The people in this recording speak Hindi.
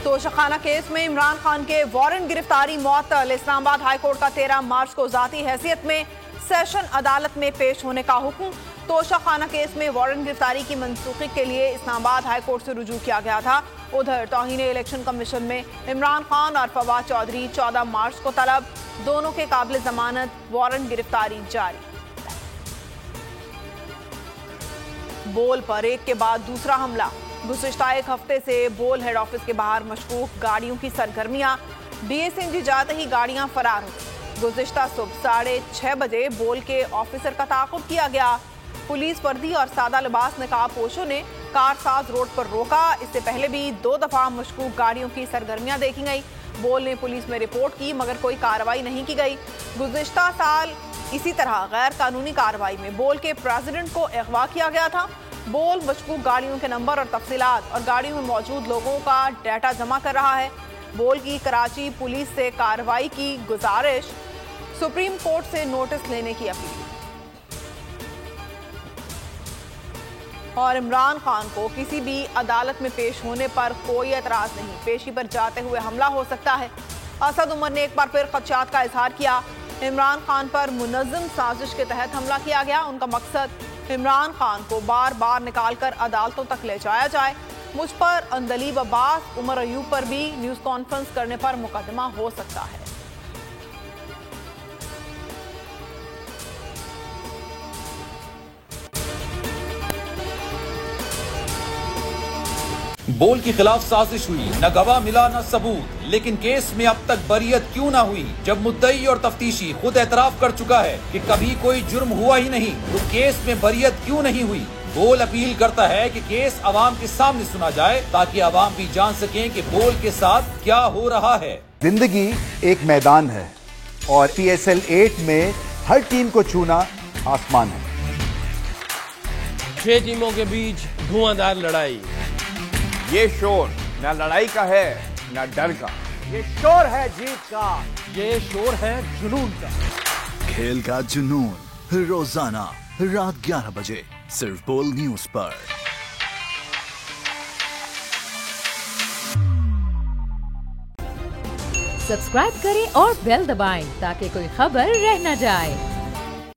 तोशाखाना केस में इमरान खान के वारंट गिरफ्तारी मुअत्तल। इस्लामाबाद हाईकोर्ट का 13 मार्च को जाती हैसियत में सेशन अदालत में पेश होने का हुक्म। तोशाखाना केस में वारंट गिरफ्तारी की मनसूखी के लिए इस्लामाबाद हाईकोर्ट से रुजू किया गया था। उधर तौहीन इलेक्शन कमीशन में इमरान खान और फवाद चौधरी 14 मार्च को तलब। दोनों के काबिल जमानत वारंट गिरफ्तारी जारी। बोल पर एक के बाद दूसरा हमला। गुज़िश्ता एक हफ्ते से बोल हेड ऑफिस के बाहर मशकूक गाड़ियों की सरगर्मियां। BSNG जाते ही गाड़ियां फरार हो गई। गुज़िश्ता सुबह 6:30 बजे बोल के ऑफिसर का ताक़ुब किया गया। पुलिस वर्दी और सादा लिबास नकाब पोशों ने कारसाज रोड पर रोका। इससे पहले भी 2 दफा मशकूक गाड़ियों की सरगर्मियां देखी गई। बोल ने पुलिस में रिपोर्ट की मगर कोई कार्रवाई नहीं की गई। गुज़िश्ता साल इसी तरह गैर कानूनी कार्रवाई में बोल के प्रेसिडेंट को अगवा किया गया था। बोल मशकूक गाड़ियों के नंबर और तफसीलात और गाड़ियों में मौजूद लोगों का डाटा जमा कर रहा है। बोल की कराची पुलिस से कार्रवाई की गुजारिश। सुप्रीम कोर्ट से नोटिस लेने की अपील। और इमरान खान को किसी भी अदालत में पेश होने पर कोई एतराज नहीं। पेशी पर जाते हुए हमला हो सकता है। असद उमर ने एक बार फिर खदशात का इजहार किया। इमरान खान पर मुनज़्ज़म साजिश के तहत हमला किया गया। उनका मकसद इमरान खान को बार बार निकालकर अदालतों तक ले जाया जाए। मुझ पर अंदलीब अब्बास, उमर अयूब पर भी न्यूज़ कॉन्फ्रेंस करने पर मुकदमा हो सकता है। बोल के खिलाफ साजिश हुई, न गवाह मिला न सबूत, लेकिन केस में अब तक बरियत क्यों ना हुई? जब मुद्दई और तफ्तीशी खुद एतराफ कर चुका है कि कभी कोई जुर्म हुआ ही नहीं, तो केस में बरियत क्यों नहीं हुई? बोल अपील करता है कि केस अवाम के सामने सुना जाए ताकि अवाम भी जान सकें कि बोल के साथ क्या हो रहा है। जिंदगी एक मैदान है और PSL 8 में हर टीम को छूना आसमान है। 6 टीमों के बीच धुआंधार लड़ाई। ये शोर न लड़ाई का है न डर का, ये शोर है जीत का, ये शोर है जुनून का। खेल का जुनून रोजाना रात 11 बजे सिर्फ बोल न्यूज पर। सब्सक्राइब करें और बेल दबाएं ताकि कोई खबर रह न जाए।